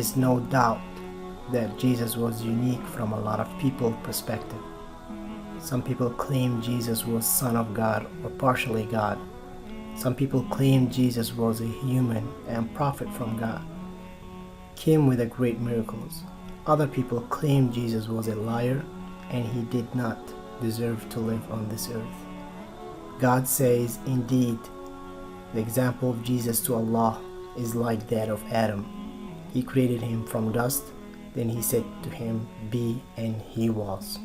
is no doubt that Jesus was unique from a lot of people's perspective. Some people claim Jesus was Son of God or partially God. Some people claim Jesus was a human and prophet from God, came with the great miracles. Other people claim Jesus was a liar and he did not deserve to live on this earth. God says, indeed, the example of Jesus to Allah is like that of Adam. He created him from dust, then he said to him, be, and he was.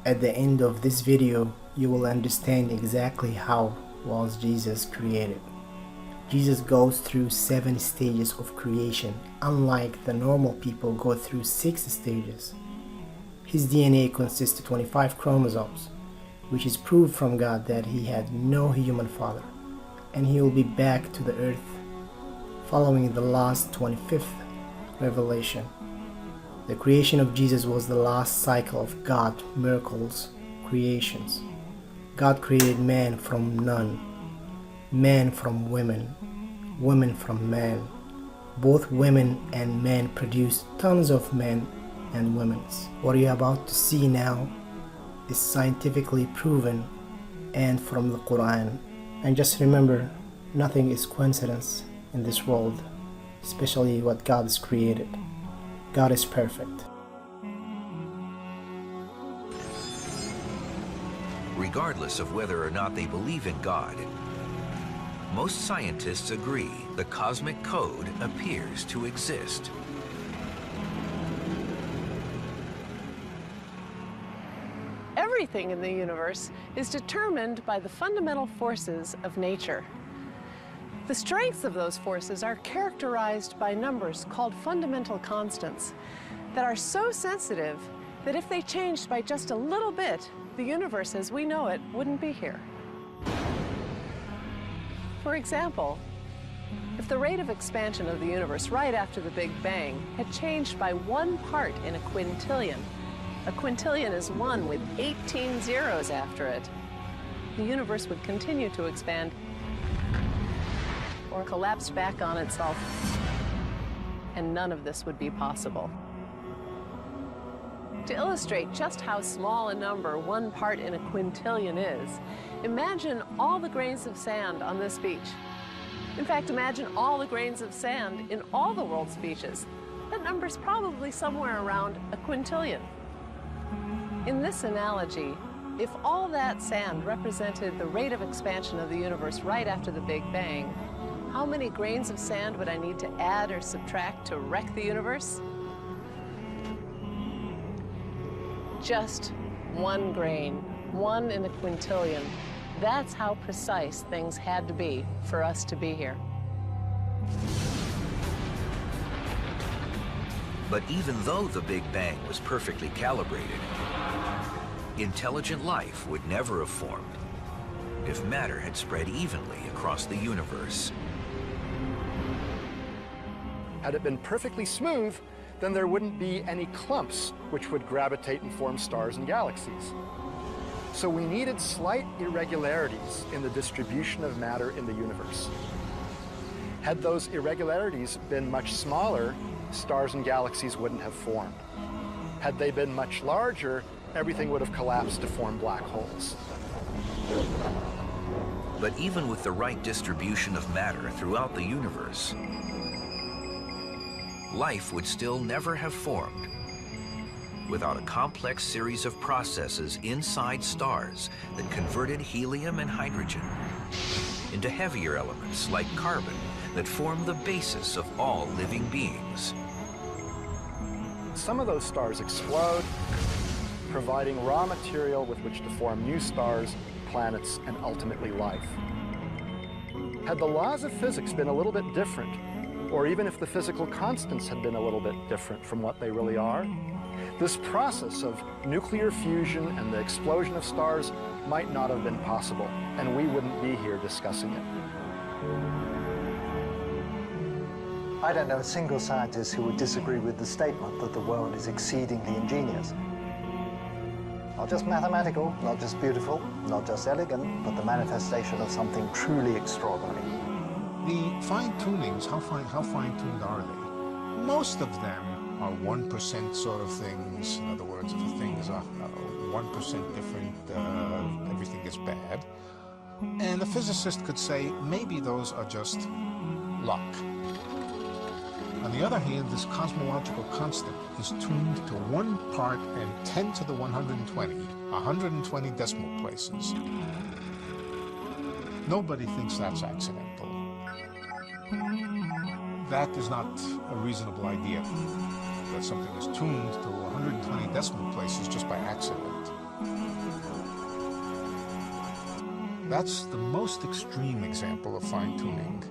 At the end of this video, you will understand exactly how was Jesus created. Jesus goes through 7 stages of creation, unlike the normal people go through 6 stages. His DNA consists of 25 chromosomes, which is proof from God that he had no human father, and he will be back to the earth following the last 25th revelation. The creation of Jesus was the last cycle of God miracles creations. God created man from none, man from women, women from man. Both women and men produced tons of men and women. What you're about to see now is scientifically proven and from the Quran. And just remember, nothing is coincidence in this world, especially what God has created. God is perfect. Regardless of whether or not they believe in God, most scientists agree the cosmic code appears to exist. Everything in the universe is determined by the fundamental forces of nature. The strengths of those forces are characterized by numbers called fundamental constants that are so sensitive that if they changed by just a little bit, the universe as we know it wouldn't be here. For example, if the rate of expansion of the universe right after the Big Bang had changed by 1 part in a quintillion is 1 with 18 zeros after it, the universe would continue to expand or collapse back on itself, and none of this would be possible. To illustrate just how small a number 1 part in a quintillion is, imagine all the grains of sand on this beach. In fact, imagine all the grains of sand in all the world's beaches. That number's probably somewhere around a quintillion. In this analogy, if all that sand represented the rate of expansion of the universe right after the Big Bang, how many grains of sand would I need to add or subtract to wreck the universe? Just 1 grain, 1 in a quintillion. That's how precise things had to be for us to be here. But even though the Big Bang was perfectly calibrated, intelligent life would never have formed if matter had spread evenly across the universe. Had it been perfectly smooth, then there wouldn't be any clumps which would gravitate and form stars and galaxies. So we needed slight irregularities in the distribution of matter in the universe. Had those irregularities been much smaller, stars and galaxies wouldn't have formed. Had they been much larger, everything would have collapsed to form black holes. But even with the right distribution of matter throughout the universe, life would still never have formed without a complex series of processes inside stars that converted helium and hydrogen into heavier elements like carbon that form the basis of all living beings. Some of those stars explode, providing raw material with which to form new stars, planets, and ultimately life. Had the laws of physics been a little bit different, or even if the physical constants had been a little bit different from what they really are, this process of nuclear fusion and the explosion of stars might not have been possible, and we wouldn't be here discussing it. I don't know a single scientist who would disagree with the statement that the world is exceedingly ingenious. Not just mathematical, not just beautiful, not just elegant, but the manifestation of something truly extraordinary. The fine-tunings, how fine-tuned are they? Most of them are 1% sort of things. In other words, if a thing is 1% different, everything is bad. And a physicist could say maybe those are just luck. On the other hand, this cosmological constant is tuned to 1 part and 10 to the 120, 120 decimal places. Nobody thinks that's accidental. That is not a reasonable idea, that something is tuned to 120 decimal places just by accident. That's the most extreme example of fine-tuning.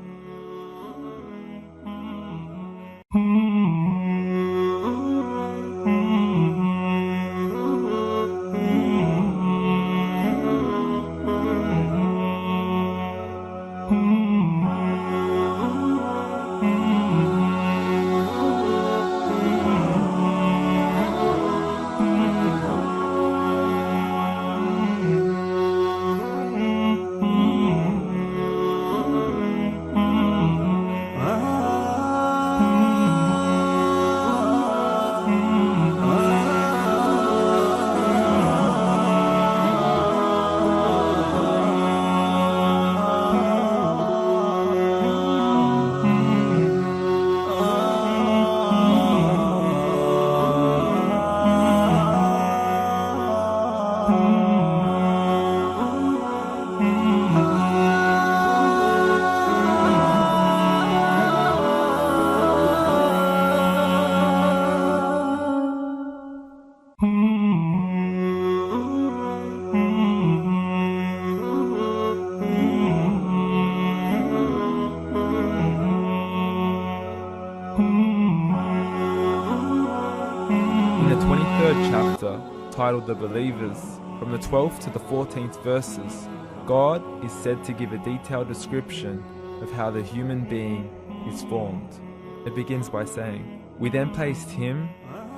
Titled The Believers, from the 12th to the 14th verses, God is said to give a detailed description of how the human being is formed. It begins by saying, "We then placed him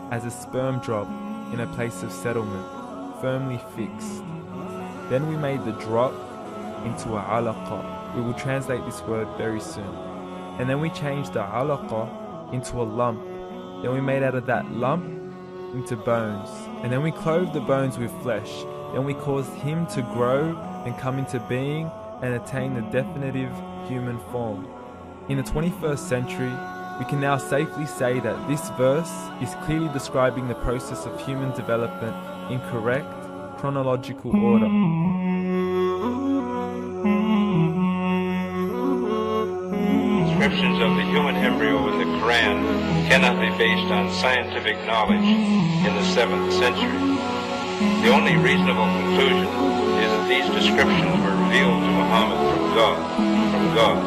as a sperm drop in a place of settlement, firmly fixed. Then we made the drop into a alaqa." We will translate this word very soon. "And then we changed the alaqa into a lump. Then we made out of that lump into bones. And then we clothed the bones with flesh. Then we caused him to grow and come into being and attain the definitive human form." In the 21st century, we can now safely say that this verse is clearly describing the process of human development in correct chronological order. Descriptions of the human embryo in the Quran cannot be based on scientific knowledge in the 7th century. The only reasonable conclusion is that these descriptions were revealed to Muhammad from God.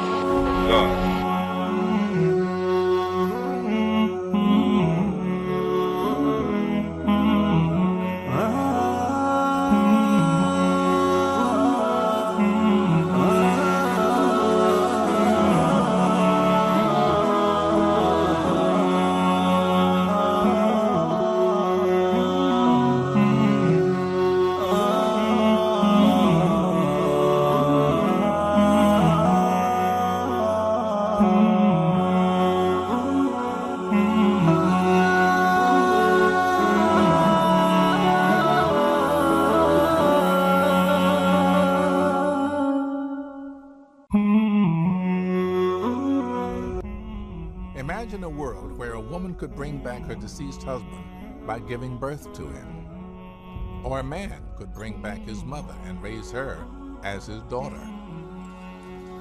Imagine a world where a woman could bring back her deceased husband by giving birth to him. Or a man could bring back his mother and raise her as his daughter.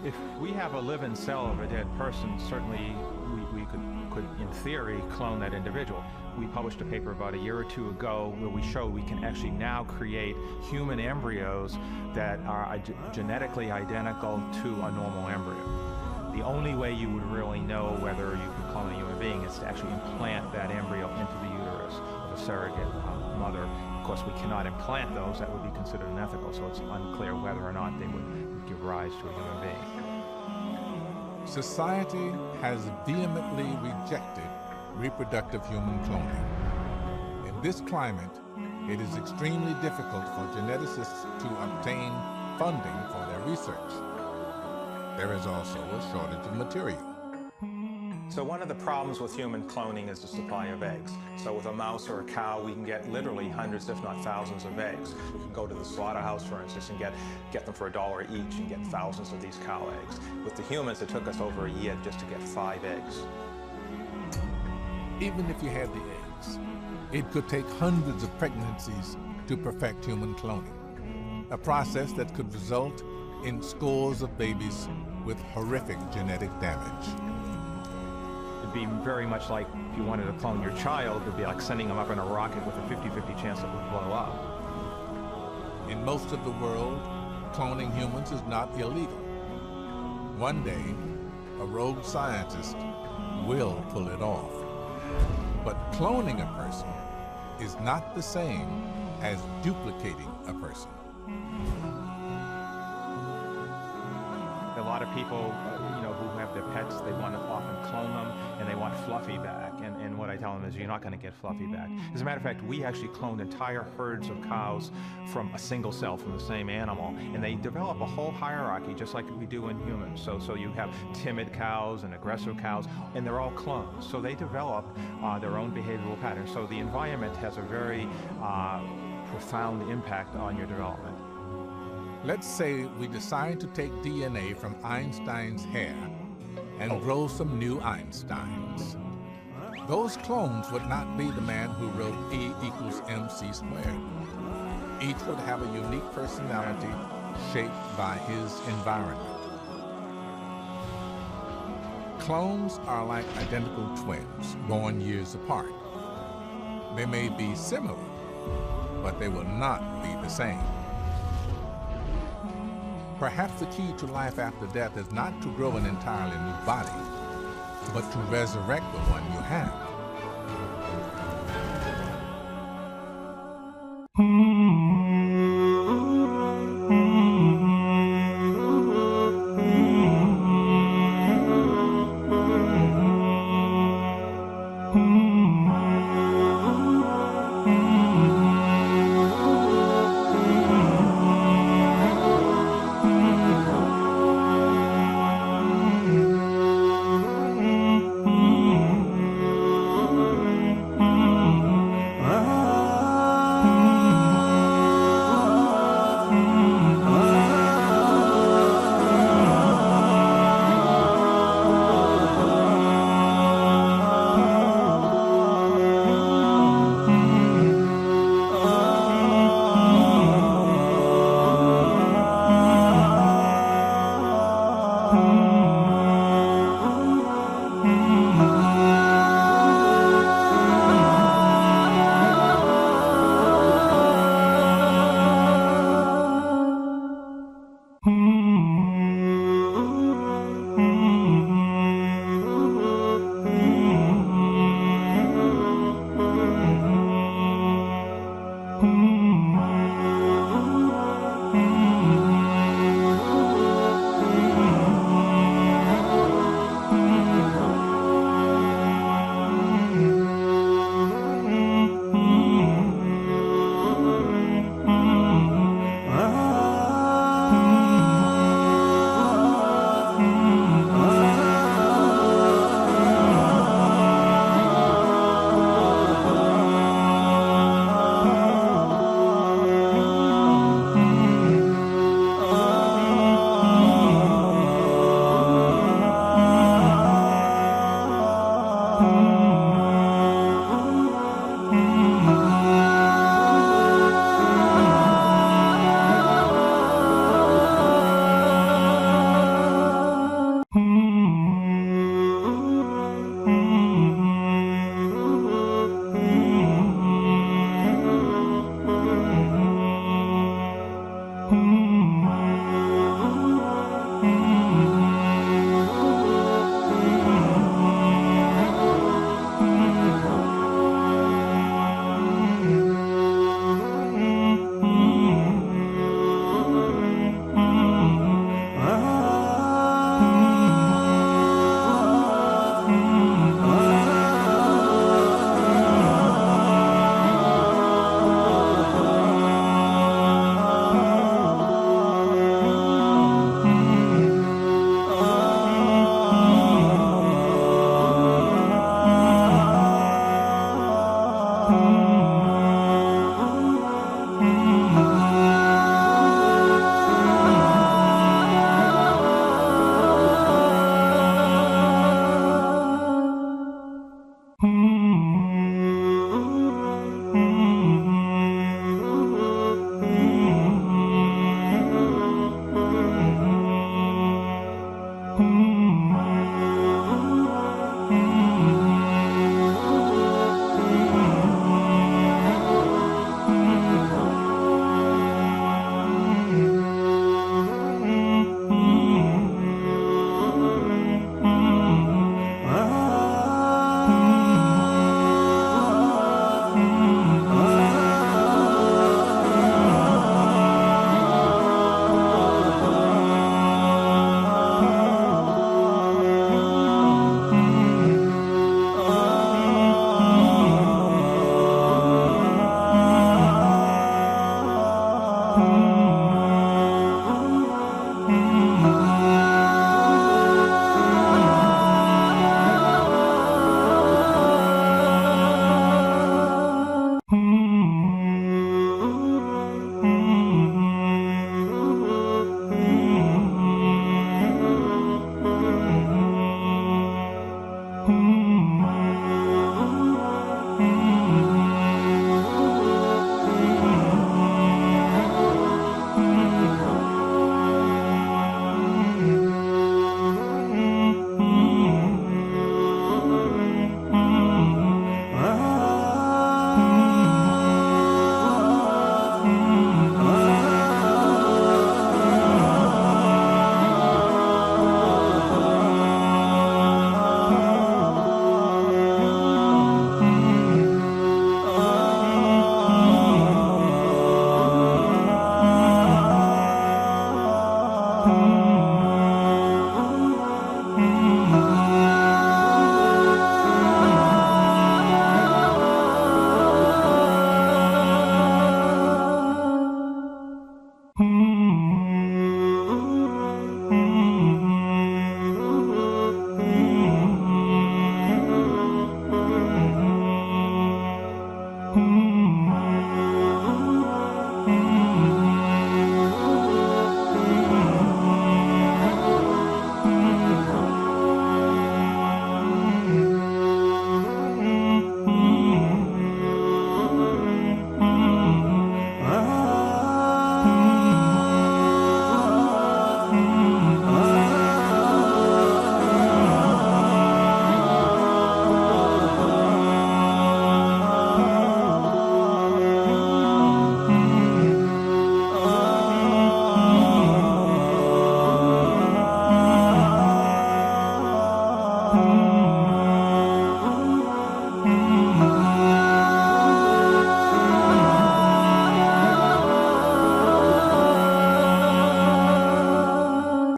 If we have a live-in cell of a dead person, certainly we could, in theory, clone that individual. We published a paper about a year or two ago where we showed we can actually now create human embryos that are genetically identical to a normal embryo. The only way you would really know whether you could clone a human being is to actually implant that embryo into the uterus of a surrogate mother. Of course, we cannot implant those. That would be considered unethical, so it's unclear whether or not they would give rise to a human being. Society has vehemently rejected reproductive human cloning. In this climate, it is extremely difficult for geneticists to obtain funding for their research. There is also a shortage of material. So one of the problems with human cloning is the supply of eggs. So with a mouse or a cow, we can get literally hundreds, if not thousands of eggs. We can go to the slaughterhouse, for instance, and get them for $1 each and get thousands of these cow eggs. With the humans, it took us over a year just to get 5 eggs. Even if you had the eggs, it could take hundreds of pregnancies to perfect human cloning, a process that could result in scores of babies with horrific genetic damage. It'd be very much like if you wanted to clone your child, it'd be like sending them up in a rocket with a 50-50 chance it would blow up. In most of the world, cloning humans is not illegal. One day, a rogue scientist will pull it off. But cloning a person is not the same as duplicating a person. A lot of people, who have their pets, they want to often clone them, and they want Fluffy back. And what I tell them is, you're not going to get Fluffy back. As a matter of fact, we actually cloned entire herds of cows from a single cell from the same animal, and they develop a whole hierarchy, just like we do in humans. So you have timid cows and aggressive cows, and they're all clones. So they develop their own behavioral patterns. So the environment has a very profound impact on your development. Let's say we decide to take DNA from Einstein's hair and grow some new Einsteins. Those clones would not be the man who wrote E equals MC squared. Each would have a unique personality shaped by his environment. Clones are like identical twins, born years apart. They may be similar, but they will not be the same. Perhaps the key to life after death is not to grow an entirely new body, but to resurrect the one you have. Bye.